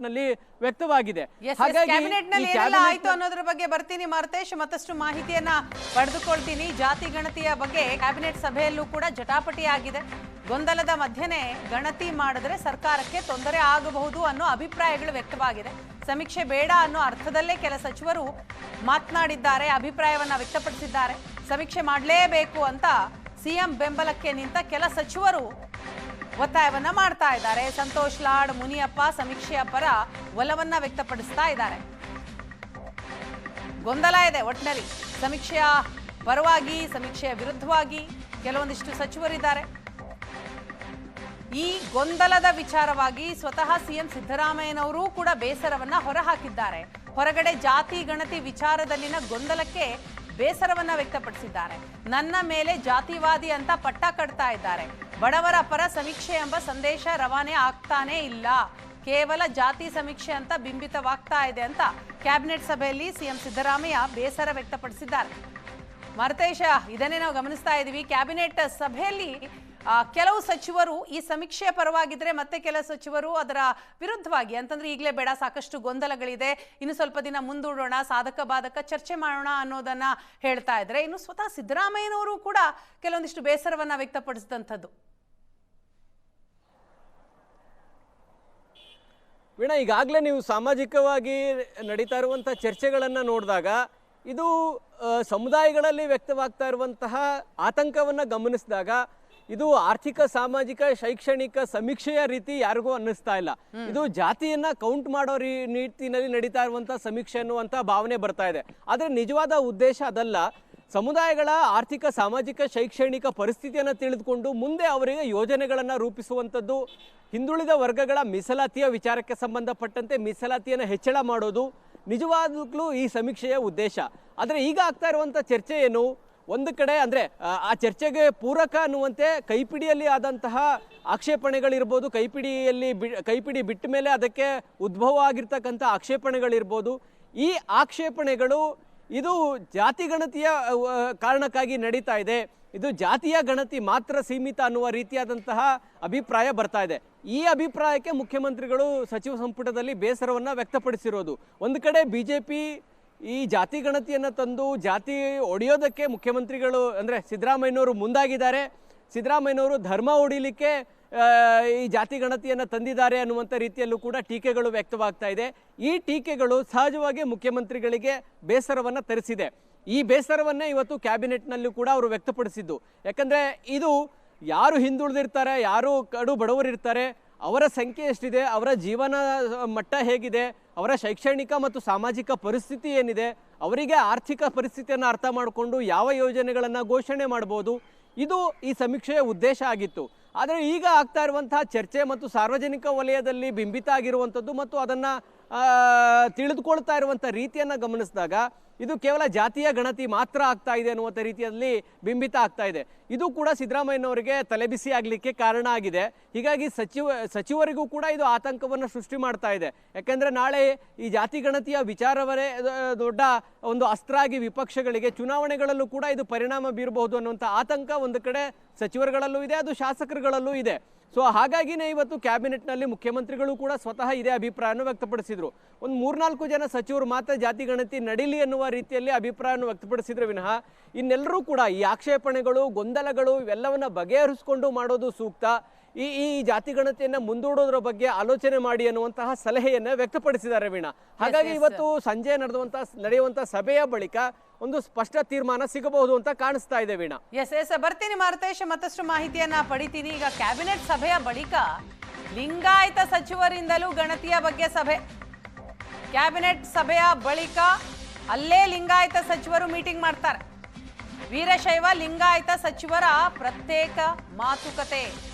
ನಲ್ಲಿ ವ್ಯಕ್ತವಾಗಿದೆ. ಹಾಗಾಗಿ ಆಯ್ತು ಅನ್ನೋದ್ರ ಬಗ್ಗೆ ಬರ್ತೀನಿ ಮಾರುತೇಶ್, ಮತ್ತಷ್ಟು ಮಾಹಿತಿಯನ್ನ ಪಡೆದುಕೊಳ್ತೀನಿ. ಜಾತಿ ಗಣತಿಯ ಬಗ್ಗೆ ಕ್ಯಾಬಿನೆಟ್ ಸಭೆಯಲ್ಲೂ ಕೂಡ ಜಟಾಪಟಿ ಆಗಿದೆ. ಗೊಂದಲದ ಮಧ್ಯೆನೇ ಗಣತಿ ಮಾಡಿದ್ರೆ ಸರ್ಕಾರಕ್ಕೆ ತೊಂದರೆ ಆಗಬಹುದು ಅನ್ನೋ ಅಭಿಪ್ರಾಯಗಳು ವ್ಯಕ್ತವಾಗಿದೆ. ಸಮೀಕ್ಷೆ ಬೇಡ ಅನ್ನೋ ಅರ್ಥದಲ್ಲೇ ಕೆಲ ಸಚಿವರು ಮಾತನಾಡಿದ್ದಾರೆ, ಅಭಿಪ್ರಾಯವನ್ನ ವ್ಯಕ್ತಪಡಿಸಿದ್ದಾರೆ. ಸಮೀಕ್ಷೆ ಮಾಡಲೇಬೇಕು ಅಂತ ಸಿಎಂ ಬೆಂಬಲಕ್ಕೆ ನಿಂತ ಕೆಲ ಸಚಿವರು ಒತ್ತಾಯವನ್ನ ಮಾಡ್ತಾ ಇದ್ದಾರೆ. ಸಂತೋಷ್ ಲಾಡ್, ಮುನಿಯಪ್ಪ ಸಮೀಕ್ಷೆಯ ಪರ ಒಲವನ್ನ ವ್ಯಕ್ತಪಡಿಸ್ತಾ ಇದ್ದಾರೆ. ಗೊಂದಲ ಇದೆ ಒಟ್ಟಿನಲ್ಲಿ. ಸಮೀಕ್ಷೆಯ ಪರವಾಗಿ, ಸಮೀಕ್ಷೆಯ ವಿರುದ್ಧವಾಗಿ ಕೆಲವೊಂದಿಷ್ಟು ಸಚಿವರಿದ್ದಾರೆ. ಈ ಗೊಂದಲದ ವಿಚಾರವಾಗಿ ಸ್ವತಃ ಸಿಎಂ ಸಿದ್ದರಾಮಯ್ಯನವರು ಕೂಡ ಬೇಸರವನ್ನ ಹೊರಹಾಕಿದ್ದಾರೆ. ಹೊರಗಡೆ ಜಾತಿ ಗಣತಿ ವಿಚಾರದಲ್ಲಿನ ಗೊಂದಲಕ್ಕೆ ಬೇಸರವನ್ನ ವ್ಯಕ್ತಪಡಿಸಿದ್ದಾರೆ. ನನ್ನ ಮೇಲೆ ಜಾತಿವಾದಿ ಅಂತ ಪಟ್ಟ ಕಟ್ತಾ ಇದ್ದಾರೆ. ಬಡವರ ಪರ ಸಮೀಕ್ಷೆ ಎಂಬ ಸಂದೇಶ ರವಾನೆ ಆಗ್ತಾನೇ ಇಲ್ಲ, ಕೇವಲ ಜಾತಿ ಸಮೀಕ್ಷೆ ಅಂತ ಬಿಂಬಿತವಾಗ್ತಾ ಇದೆ ಅಂತ ಕ್ಯಾಬಿನೆಟ್ ಸಭೆಯಲ್ಲಿ ಸಿಎಂ ಸಿದ್ದರಾಮಯ್ಯ ಬೇಸರ ವ್ಯಕ್ತಪಡಿಸಿದ್ದಾರೆ. ಮಾರುತೇಶ, ಇದನ್ನೇ ನಾವು ಗಮನಿಸ್ತಾ ಇದ್ದೀವಿ. ಕ್ಯಾಬಿನೆಟ್ ಸಭೆಯಲ್ಲಿ ಕೆಲವು ಸಚಿವರು ಈ ಸಮೀಕ್ಷೆಯ ಪರವಾಗಿದ್ರೆ, ಮತ್ತೆ ಕೆಲ ಸಚಿವರು ಅದರ ವಿರುದ್ಧವಾಗಿ, ಅಂತಂದ್ರೆ ಈಗಲೇ ಬೇಡ, ಸಾಕಷ್ಟು ಗೊಂದಲಗಳಿದೆ, ಇನ್ನು ಸ್ವಲ್ಪ ದಿನ ಮುಂದೂಡೋಣ, ಸಾಧಕ ಬಾಧಕ ಚರ್ಚೆ ಮಾಡೋಣ ಅನ್ನೋದನ್ನ ಹೇಳ್ತಾ ಇದ್ರೆ, ಇನ್ನು ಸ್ವತಃ ಸಿದ್ದರಾಮಯ್ಯನವರು ಕೂಡ ಕೆಲವೊಂದಿಷ್ಟು ಬೇಸರವನ್ನ ವ್ಯಕ್ತಪಡಿಸಿದಂಥದ್ದು. ವೀಣಾ, ಈಗಾಗಲೇ ನೀವು ಸಾಮಾಜಿಕವಾಗಿ ನಡೀತಾ ಇರುವಂತಹ ಚರ್ಚೆಗಳನ್ನು ನೋಡಿದಾಗ ಇದು ಸಮುದಾಯಗಳಲ್ಲಿ ವ್ಯಕ್ತವಾಗ್ತಾ ಇರುವಂತಹ ಆತಂಕವನ್ನು ಗಮನಿಸಿದಾಗ ಇದು ಆರ್ಥಿಕ, ಸಾಮಾಜಿಕ, ಶೈಕ್ಷಣಿಕ ಸಮೀಕ್ಷೆಯ ರೀತಿ ಯಾರಿಗೂ ಅನ್ನಿಸ್ತಾ ಇಲ್ಲ. ಇದು ಜಾತಿಯನ್ನ ಕೌಂಟ್ ಮಾಡೋ ರೀತಿಯಲ್ಲಿ ನಡೀತಾ ಇರುವಂತಹ ಸಮೀಕ್ಷೆ ಅನ್ನುವಂಥ ಭಾವನೆ ಬರ್ತಾ ಇದೆ. ಆದರೆ ನಿಜವಾದ ಉದ್ದೇಶ ಅದಲ್ಲ. ಸಮುದಾಯಗಳ ಆರ್ಥಿಕ, ಸಾಮಾಜಿಕ, ಶೈಕ್ಷಣಿಕ ಪರಿಸ್ಥಿತಿಯನ್ನು ತಿಳಿದುಕೊಂಡು ಮುಂದೆ ಅವರಿಗೆ ಯೋಜನೆಗಳನ್ನು ರೂಪಿಸುವಂಥದ್ದು, ಹಿಂದುಳಿದ ವರ್ಗಗಳ ಮೀಸಲಾತಿಯ ವಿಚಾರಕ್ಕೆ ಸಂಬಂಧಪಟ್ಟಂತೆ ಮೀಸಲಾತಿಯನ್ನು ಹೆಚ್ಚಳ ಮಾಡೋದು ನಿಜವಾಗ್ಲೂ ಈ ಸಮೀಕ್ಷೆಯ ಉದ್ದೇಶ. ಆದರೆ ಈಗ ಆಗ್ತಾ ಇರುವಂಥ ಚರ್ಚೆ ಏನು, ಒಂದು ಕಡೆ ಅಂದರೆ ಆ ಚರ್ಚೆಗೆ ಪೂರಕ ಅನ್ನುವಂತೆ ಕೈಪಿಡಿಯಲ್ಲಿ ಆದಂತಹ ಆಕ್ಷೇಪಣೆಗಳಿರ್ಬೋದು, ಕೈಪಿಡಿ ಬಿಟ್ಟ ಮೇಲೆ ಅದಕ್ಕೆ ಉದ್ಭವ ಆಗಿರ್ತಕ್ಕಂಥ ಆಕ್ಷೇಪಣೆಗಳಿರ್ಬೋದು. ಈ ಆಕ್ಷೇಪಣೆಗಳು ಇದು ಜಾತಿ ಗಣತಿಯ ಕಾರಣಕ್ಕಾಗಿ ನಡೀತಾ ಇದೆ, ಇದು ಜಾತಿಯ ಗಣತಿ ಮಾತ್ರ ಸೀಮಿತ ಅನ್ನುವ ರೀತಿಯಾದಂತಹ ಅಭಿಪ್ರಾಯ ಬರ್ತಾ ಇದೆ. ಈ ಅಭಿಪ್ರಾಯಕ್ಕೆ ಮುಖ್ಯಮಂತ್ರಿಗಳು ಸಚಿವ ಸಂಪುಟದಲ್ಲಿ ಬೇಸರವನ್ನು ವ್ಯಕ್ತಪಡಿಸಿರೋದು. ಒಂದು ಕಡೆ ಬಿಜೆಪಿ ಈ ಜಾತಿ ಗಣತಿಯನ್ನು ತಂದು ಜಾತಿ ಒಡೆಯೋದಕ್ಕೆ ಮುಖ್ಯಮಂತ್ರಿಗಳು ಅಂದರೆ ಸಿದ್ದರಾಮಯ್ಯನವರು ಮುಂದಾಗಿದ್ದಾರೆ. ಸಿದ್ದರಾಮಯ್ಯನವರು ಧರ್ಮ ಒಡಿಲಿಕ್ಕೆ ಈ ಜಾತಿ ಗಣತಿಯನ್ನು ತಂದಿದ್ದಾರೆ ಅನ್ನುವಂಥ ರೀತಿಯಲ್ಲೂ ಕೂಡ ಟೀಕೆಗಳು ವ್ಯಕ್ತವಾಗ್ತಾ ಇದೆ. ಈ ಟೀಕೆಗಳು ಸಹಜವಾಗಿ ಮುಖ್ಯಮಂತ್ರಿಗಳಿಗೆ ಬೇಸರವನ್ನು ತರಿಸಿದೆ. ಈ ಬೇಸರವನ್ನೇ ಇವತ್ತು ಕ್ಯಾಬಿನೆಟ್ನಲ್ಲೂ ಕೂಡ ಅವರು ವ್ಯಕ್ತಪಡಿಸಿದ್ದು. ಯಾಕಂದರೆ ಇದು ಯಾರು ಹಿಂದುಳಿದಿರ್ತಾರೆ, ಯಾರು ಕಡು ಬಡವರಿರ್ತಾರೆ, ಅವರ ಸಂಖ್ಯೆ ಎಷ್ಟಿದೆ, ಅವರ ಜೀವನ ಮಟ್ಟ ಹೇಗಿದೆ, ಅವರ ಶೈಕ್ಷಣಿಕ ಮತ್ತು ಸಾಮಾಜಿಕ ಪರಿಸ್ಥಿತಿ ಏನಿದೆ, ಅವರಿಗೆ ಆರ್ಥಿಕ ಪರಿಸ್ಥಿತಿಯನ್ನು ಅರ್ಥ ಮಾಡಿಕೊಂಡು ಯಾವ ಯೋಜನೆಗಳನ್ನು ಘೋಷಣೆ ಮಾಡ್ಬೋದು, ಇದು ಈ ಸಮೀಕ್ಷೆಯ ಉದ್ದೇಶ ಆಗಿತ್ತು. ಆದರೆ ಈಗ ಆಗ್ತಾ ಇರುವಂತಹ ಚರ್ಚೆ ಮತ್ತು ಸಾರ್ವಜನಿಕ ವಲಯದಲ್ಲಿ ಬಿಂಬಿತ ಆಗಿರುವಂಥದ್ದು ಮತ್ತು ಅದನ್ನು ತಿಳಿದುಕೊಳ್ತಾ ಇರುವಂಥ ರೀತಿಯನ್ನು ಗಮನಿಸಿದಾಗ ಇದು ಕೇವಲ ಜಾತಿಯ ಗಣತಿ ಮಾತ್ರ ಆಗ್ತಾ ಇದೆ ಅನ್ನುವಂಥ ರೀತಿಯಲ್ಲಿ ಬಿಂಬಿತ ಆಗ್ತಾ ಇದೆ. ಇದು ಕೂಡ ಸಿದ್ದರಾಮಯ್ಯನವರಿಗೆ ತಲೆಬಿಸಿ ಆಗಲಿಕ್ಕೆ ಕಾರಣ ಆಗಿದೆ. ಹೀಗಾಗಿ ಸಚಿವರಿಗೂ ಕೂಡ ಇದು ಆತಂಕವನ್ನು ಸೃಷ್ಟಿ ಮಾಡ್ತಾ ಇದೆ. ಯಾಕೆಂದರೆ ನಾಳೆ ಈ ಜಾತಿ ಗಣತಿಯ ವಿಚಾರವೇ ದೊಡ್ಡ ಒಂದು ಅಸ್ತ್ರ ಆಗಿ ವಿಪಕ್ಷಗಳಿಗೆ ಚುನಾವಣೆಗಳಲ್ಲೂ ಕೂಡ ಇದು ಪರಿಣಾಮ ಬೀರಬಹುದು ಅನ್ನುವಂಥ ಆತಂಕ ಒಂದು ಕಡೆ ಸಚಿವರುಗಳಲ್ಲೂ ಇದೆ, ಅದು ಶಾಸಕರುಗಳಲ್ಲೂ ಇದೆ. ಸೊ ಹಾಗಾಗಿನೇ ಇವತ್ತು ಕ್ಯಾಬಿನೆಟ್ನಲ್ಲಿ ಮುಖ್ಯಮಂತ್ರಿಗಳು ಕೂಡ ಸ್ವತಃ ಇದೇ ಅಭಿಪ್ರಾಯವನ್ನು ವ್ಯಕ್ತಪಡಿಸಿದ್ರು. ಒಂದು 3-4 ಜನ ಸಚಿವರು ಮಾತ್ರ ಜಾತಿ ಗಣತಿ ನಡೀಲಿ ಎನ್ನುವ ರೀತಿಯಲ್ಲಿ ಅಭಿಪ್ರಾಯವನ್ನು ವ್ಯಕ್ತಪಡಿಸಿದ್ರೆ ವಿನಃ ಇನ್ನೆಲ್ಲರೂ ಕೂಡ ಈ ಆಕ್ಷೇಪಣೆಗಳು, ಗೊಂದಲಗಳು ಇವೆಲ್ಲವನ್ನ ಬಗೆಹರಿಸಿಕೊಂಡು ಮಾಡೋದು ಸೂಕ್ತ, ಈ ಜಾತಿ ಗಣತಿಯನ್ನು ಮುಂದೂಡೋದ್ರ ಬಗ್ಗೆ ಆಲೋಚನೆ ಮಾಡಿ ಅನ್ನುವಂತಹ ಸಲಹೆಯನ್ನು ವ್ಯಕ್ತಪಡಿಸಿದ್ದಾರೆ ವೀಣಾ. ಹಾಗಾಗಿ ಇವತ್ತು ಸಂಜೆ ನಡೆಯುವಂತಹ ಸಭೆಯ ಬಳಿಕ ಒಂದು ಸ್ಪಷ್ಟ ತೀರ್ಮಾನ ಸಿಗಬಹುದು ಅಂತ ಕಾಣಿಸ್ತಾ ಇದೆ ವೀಣಾ. ಎಸ್ ಬರ್ತೀನಿ ಮಾರುತೇಶ್, ಮತ್ತಷ್ಟು ಮಾಹಿತಿಯನ್ನ ಪಡಿತೀನಿ. ಈಗ ಕ್ಯಾಬಿನೆಟ್ ಸಭೆಯ ಬಳಿಕ ಲಿಂಗಾಯತ ಸಚಿವರಿಂದಲೂ ಗಣತಿಯ ಬಗ್ಗೆ ಸಭೆ. ಕ್ಯಾಬಿನೆಟ್ ಸಭೆಯ ಬಳಿಕ ಅಲ್ಲೇ ಲಿಂಗಾಯತ ಸಚಿವರು ಮೀಟಿಂಗ್ ಮಾಡ್ತಾರೆ. ವೀರಶೈವ ಲಿಂಗಾಯತ ಸಚಿವರ ಪ್ರತ್ಯೇಕ ಮಾತುಕತೆ.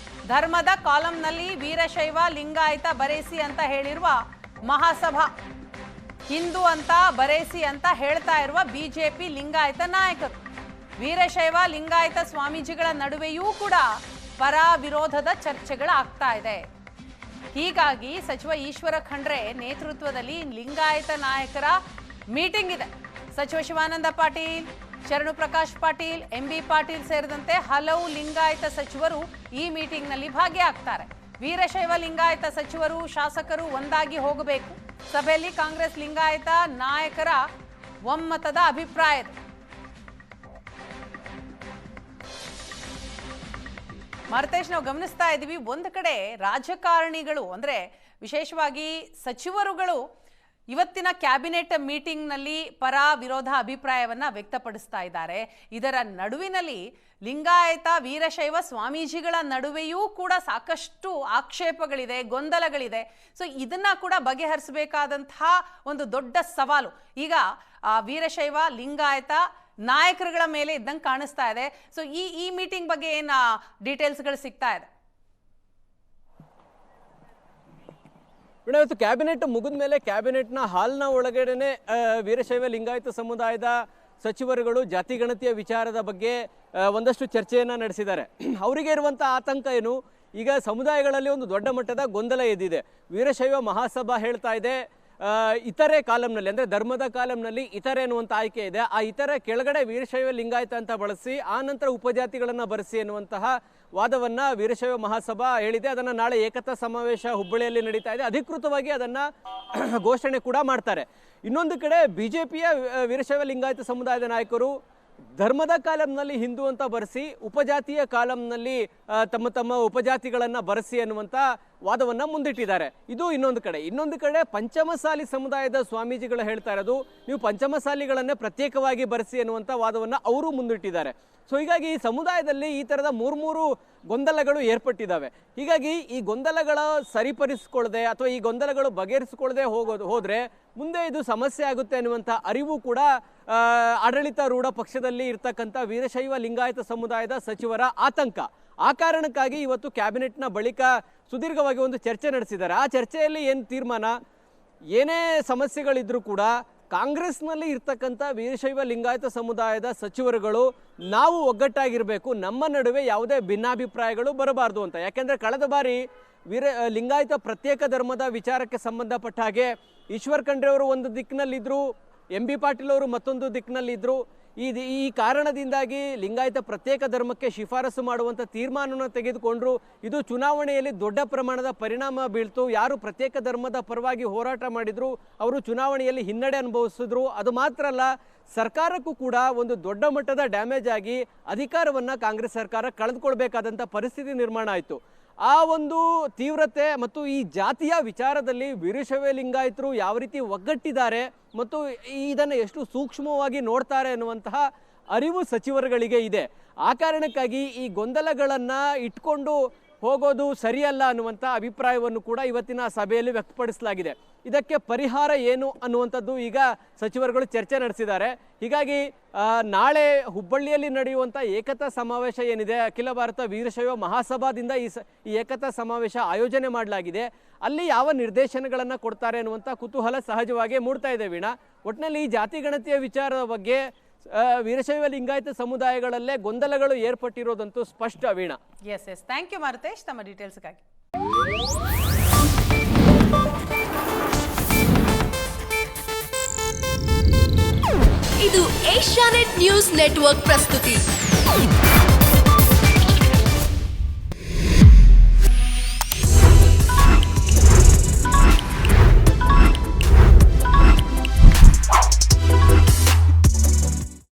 ಧರ್ಮದ ಕಾಲಂನಲ್ಲಿ ವೀರಶೈವ ಲಿಂಗಾಯತ ಬರೇಸಿ ಅಂತ ಹೇಳಿರುವ ಮಹಾಸಭಾ, ಹಿಂದೂ ಅಂತ ಬರೇಸಿ ಅಂತ ಹೇಳ್ತಾ ಇರುವ ಬಿಜೆಪಿ ಲಿಂಗಾಯತ ನಾಯಕರು, ವೀರಶೈವ ಲಿಂಗಾಯತ ಸ್ವಾಮೀಜಿಗಳ ನಡುವೆಯೂ ಕೂಡ ಪರ ವಿರೋಧದ ಚರ್ಚೆಗಳಾಗ್ತಾ ಇದೆ. ಹೀಗಾಗಿ ಸಚಿವ ಈಶ್ವರ ಖಂಡ್ರೆ ನೇತೃತ್ವದಲ್ಲಿ ಲಿಂಗಾಯತ ನಾಯಕರ ಮೀಟಿಂಗ್ ಇದೆ. ಸಚಿವ ಶಿವಾನಂದ ಪಾಟೀಲ್, ಶರಣು ಪ್ರಕಾಶ್ ಪಾಟೀಲ್, ಎಂಬಿ ಪಾಟೀಲ್ ಸೇರಿದಂತೆ ಹಲವು ಲಿಂಗಾಯತ ಸಚಿವರು ಈ ಮೀಟಿಂಗ್ನಲ್ಲಿ ಭಾಗಿಯಾಗ್ತಾರೆ. ವೀರಶೈವ ಲಿಂಗಾಯತ ಸಚಿವರು ಶಾಸಕರು ಒಂದಾಗಿ ಹೋಗಬೇಕು. ಸಭೆಯಲ್ಲಿ ಕಾಂಗ್ರೆಸ್ ಲಿಂಗಾಯತ ನಾಯಕರ ಒಮ್ಮತದ ಅಭಿಪ್ರಾಯ. ಮಾರುತೇಶ್, ನಾವು ಗಮನಿಸ್ತಾ ಇದ್ದೀವಿ, ಒಂದು ಕಡೆ ರಾಜಕಾರಣಿಗಳು ಅಂದ್ರೆ ವಿಶೇಷವಾಗಿ ಸಚಿವರುಗಳು ಇವತ್ತಿನ ಕ್ಯಾಬಿನೆಟ್ ಮೀಟಿಂಗ್ನಲ್ಲಿ ಪರ ವಿರೋಧ ಅಭಿಪ್ರಾಯವನ್ನ ವ್ಯಕ್ತಪಡಿಸ್ತಾ ಇದ್ದಾರೆ. ಇದರ ನಡುವಿನಲ್ಲಿ ಲಿಂಗಾಯತ ವೀರಶೈವ ಸ್ವಾಮೀಜಿಗಳ ನಡುವೆಯೂ ಕೂಡ ಸಾಕಷ್ಟು ಆಕ್ಷೇಪಗಳಿದೆ, ಗೊಂದಲಗಳಿದೆ. ಸೊ ಇದನ್ನ ಕೂಡ ಬಗೆಹರಿಸಬೇಕಾದಂತಹ ಒಂದು ದೊಡ್ಡ ಸವಾಲು ಈಗ ವೀರಶೈವ ಲಿಂಗಾಯತ ನಾಯಕರುಗಳ ಮೇಲೆ ಇದ್ದಂಗೆ ಕಾಣಿಸ್ತಾ ಇದೆ. ಸೊ ಈ ಮೀಟಿಂಗ್ ಬಗ್ಗೆ ಏನು ಡೀಟೇಲ್ಸ್ಗಳು ಸಿಗ್ತಾ ಇದೆ? ಇವತ್ತು ಕ್ಯಾಬಿನೆಟ್ ಮುಗಿದ ಮೇಲೆ ಕ್ಯಾಬಿನೆಟ್ನ ಹಾಲ್ನ ಒಳಗಡೆನೆ ವೀರಶೈವ ಲಿಂಗಾಯತ ಸಮುದಾಯದ ಸಚಿವರುಗಳು ಜಾತಿ ಗಣತಿಯ ವಿಚಾರದ ಬಗ್ಗೆ ಒಂದಷ್ಟು ಚರ್ಚೆಯನ್ನು ನಡೆಸಿದ್ದಾರೆ. ಅವರಿಗೆ ಇರುವಂಥ ಆತಂಕ ಏನು, ಈಗ ಸಮುದಾಯಗಳಲ್ಲಿ ಒಂದು ದೊಡ್ಡ ಮಟ್ಟದ ಗೊಂದಲ ಎದ್ದಿದೆ. ವೀರಶೈವ ಮಹಾಸಭಾ ಹೇಳ್ತಾ ಇದೆ ಇತರೆ ಕಾಲಂನಲ್ಲಿ, ಅಂದರೆ ಧರ್ಮದ ಕಾಲಂನಲ್ಲಿ ಇತರೆ ಅನ್ನುವಂಥ ಆಯ್ಕೆ ಇದೆ. ಆ ಇತರೆ ಕೆಳಗಡೆ ವೀರಶೈವ ಲಿಂಗಾಯತ ಅಂತ ಬಳಸಿ ಆ ನಂತರ ಉಪಜಾತಿಗಳನ್ನು ಬರೆಸಿ ಎನ್ನುವಂತಹ ವಾದವನ್ನು ವೀರಶೈವ ಮಹಾಸಭಾ ಹೇಳಿದೆ. ಅದನ್ನು ನಾಳೆ ಏಕತಾ ಸಮಾವೇಶ ಹುಬ್ಬಳ್ಳಿಯಲ್ಲಿ ನಡೀತಾ ಇದೆ, ಅಧಿಕೃತವಾಗಿ ಅದನ್ನು ಘೋಷಣೆ ಕೂಡ ಮಾಡ್ತಾರೆ. ಇನ್ನೊಂದು ಕಡೆ ಬಿಜೆಪಿಯ ವೀರಶೈವ ಲಿಂಗಾಯತ ಸಮುದಾಯದ ನಾಯಕರು ಧರ್ಮದ ಕಾಲಂನಲ್ಲಿ ಹಿಂದೂ ಅಂತ ಬರೆಸಿ ಉಪಜಾತಿಯ ಕಾಲಂನಲ್ಲಿ ತಮ್ಮ ಉಪಜಾತಿಗಳನ್ನು ಬರೆಸಿ ಅನ್ನುವಂಥ ವಾದವನ್ನು ಮುಂದಿಟ್ಟಿದ್ದಾರೆ. ಇದು ಇನ್ನೊಂದು ಕಡೆ ಪಂಚಮಸಾಲಿ ಸಮುದಾಯದ ಸ್ವಾಮೀಜಿಗಳು ಹೇಳ್ತಾ ಇರೋದು ನೀವು ಪಂಚಮಸಾಲಿಗಳನ್ನೇ ಪ್ರತ್ಯೇಕವಾಗಿ ಬರೆಸಿ ಅನ್ನುವಂಥ ವಾದವನ್ನು ಅವರು ಮುಂದಿಟ್ಟಿದ್ದಾರೆ. ಸೊ ಹೀಗಾಗಿ ಈ ಸಮುದಾಯದಲ್ಲಿ ಈ ಥರದ ಮೂರು ಗೊಂದಲಗಳು ಏರ್ಪಟ್ಟಿದ್ದಾವೆ. ಹೀಗಾಗಿ ಈ ಗೊಂದಲಗಳ ಸರಿಪಡಿಸ್ಕೊಳ್ಳದೆ ಅಥವಾ ಈ ಗೊಂದಲಗಳು ಬಗೆಹರಿಸಿಕೊಳ್ಳದೆ ಹೋದರೆ ಮುಂದೆ ಇದು ಸಮಸ್ಯೆ ಆಗುತ್ತೆ ಅನ್ನುವಂಥ ಅರಿವು ಕೂಡ ಆಡಳಿತಾರೂಢ ಪಕ್ಷದಲ್ಲಿ ಇರ್ತಕ್ಕಂಥ ವೀರಶೈವ ಲಿಂಗಾಯತ ಸಮುದಾಯದ ಸಚಿವರ ಆತಂಕ. ಆ ಕಾರಣಕ್ಕಾಗಿ ಇವತ್ತು ಕ್ಯಾಬಿನೆಟ್ನ ಬಳಿಕ ಸುದೀರ್ಘವಾಗಿ ಒಂದು ಚರ್ಚೆ ನಡೆಸಿದ್ದಾರೆ. ಆ ಚರ್ಚೆಯಲ್ಲಿ ಏನು ತೀರ್ಮಾನ, ಏನೇ ಸಮಸ್ಯೆಗಳಿದ್ರೂ ಕೂಡ ಕಾಂಗ್ರೆಸ್ನಲ್ಲಿ ಇರ್ತಕ್ಕಂಥ ವೀರಶೈವ ಲಿಂಗಾಯತ ಸಮುದಾಯದ ಸಚಿವರುಗಳು ನಾವು ಒಗ್ಗಟ್ಟಾಗಿರಬೇಕು, ನಮ್ಮ ನಡುವೆ ಯಾವುದೇ ಭಿನ್ನಾಭಿಪ್ರಾಯಗಳು ಬರಬಾರ್ದು ಅಂತ. ಯಾಕೆಂದರೆ ಕಳೆದ ಬಾರಿ ಲಿಂಗಾಯತ ಪ್ರತ್ಯೇಕ ಧರ್ಮದ ವಿಚಾರಕ್ಕೆ ಸಂಬಂಧಪಟ್ಟ ಹಾಗೆ ಈಶ್ವರ್ ಖಂಡ್ರೆ ಅವರು ಒಂದು ದಿಕ್ಕಿನಲ್ಲಿದ್ದರು, ಎಂ ಬಿ ಪಾಟೀಲ್ ಅವರು ಮತ್ತೊಂದು ದಿಕ್ಕಿನಲ್ಲಿದ್ದರು. ಈ ಕಾರಣದಿಂದಾಗಿ ಲಿಂಗಾಯತ ಪ್ರತ್ಯೇಕ ಧರ್ಮಕ್ಕೆ ಶಿಫಾರಸು ಮಾಡುವಂಥ ತೀರ್ಮಾನವನ್ನು ತೆಗೆದುಕೊಂಡ್ರು. ಇದು ಚುನಾವಣೆಯಲ್ಲಿ ದೊಡ್ಡ ಪ್ರಮಾಣದ ಪರಿಣಾಮ ಬೀಳ್ತು. ಯಾರು ಪ್ರತ್ಯೇಕ ಧರ್ಮದ ಪರವಾಗಿ ಹೋರಾಟ ಮಾಡಿದ್ರು ಅವರು ಚುನಾವಣೆಯಲ್ಲಿ ಹಿನ್ನಡೆ ಅನುಭವಿಸಿದ್ರು. ಅದು ಮಾತ್ರ ಅಲ್ಲ, ಸರ್ಕಾರಕ್ಕೂ ಕೂಡ ಒಂದು ದೊಡ್ಡ ಮಟ್ಟದ ಡ್ಯಾಮೇಜ್ ಆಗಿ ಅಧಿಕಾರವನ್ನು ಕಾಂಗ್ರೆಸ್ ಸರ್ಕಾರ ಕಳೆದುಕೊಳ್ಬೇಕಾದಂಥ ಪರಿಸ್ಥಿತಿ ನಿರ್ಮಾಣ ಆಯಿತು. ಆ ಒಂದು ತೀವ್ರತೆ ಮತ್ತು ಈ ಜಾತಿಯ ವಿಚಾರದಲ್ಲಿ ವೀರಶೈವ ಲಿಂಗಾಯತರು ಯಾವ ರೀತಿ ಒಗ್ಗಟ್ಟಿದ್ದಾರೆ ಮತ್ತು ಇದನ್ನು ಎಷ್ಟು ಸೂಕ್ಷ್ಮವಾಗಿ ನೋಡ್ತಾರೆ ಅನ್ನುವಂತಹ ಅರಿವು ಸಚಿವರುಗಳಿಗೆ ಇದೆ. ಆ ಕಾರಣಕ್ಕಾಗಿ ಈ ಗೊಂದಲಗಳನ್ನು ಇಟ್ಕೊಂಡು ಹೋಗೋದು ಸರಿಯಲ್ಲ ಅನ್ನುವಂಥ ಅಭಿಪ್ರಾಯವನ್ನು ಕೂಡ ಇವತ್ತಿನ ಸಭೆಯಲ್ಲಿ ವ್ಯಕ್ತಪಡಿಸಲಾಗಿದೆ. ಇದಕ್ಕೆ ಪರಿಹಾರ ಏನು ಅನ್ನುವಂಥದ್ದು ಈಗ ಸಚಿವರುಗಳು ಚರ್ಚೆ ನಡೆಸಿದ್ದಾರೆ. ಹೀಗಾಗಿ ನಾಳೆ ಹುಬ್ಬಳ್ಳಿಯಲ್ಲಿ ನಡೆಯುವಂಥ ಏಕತಾ ಸಮಾವೇಶ ಏನಿದೆ, ಅಖಿಲ ಭಾರತ ವೀರಶೈವ ಮಹಾಸಭಾದಿಂದ ಈ ಏಕತಾ ಸಮಾವೇಶ ಆಯೋಜನೆ ಮಾಡಲಾಗಿದೆ. ಅಲ್ಲಿ ಯಾವ ನಿರ್ದೇಶನಗಳನ್ನು ಕೊಡ್ತಾರೆ ಅನ್ನುವಂಥ ಕುತೂಹಲ ಸಹಜವಾಗಿ ಮೂಡ್ತಾ ಇದೆ ವೀಣಾ. ಒಟ್ಟಿನಲ್ಲಿ ಈ ಜಾತಿ ಗಣತಿಯ ವಿಚಾರದ ಬಗ್ಗೆ ವೀರಶೈವ ಲಿಂಗಾಯತ ಸಮುದಾಯಗಳಲ್ಲೇ ಗೊಂದಲಗಳು ಏರ್ಪಟ್ಟಿರೋದಂತೂ ಸ್ಪಷ್ಟ Veena. Yes thank you Maruthesh ತಮ್ಮ ಡೀಟೇಲ್ಸ್ಗಾಗಿ. ಇದು ಏಷ್ಯಾನೆಟ್ ನ್ಯೂಸ್ ನೆಟ್ವರ್ಕ್ ಪ್ರಸ್ತುತಿ.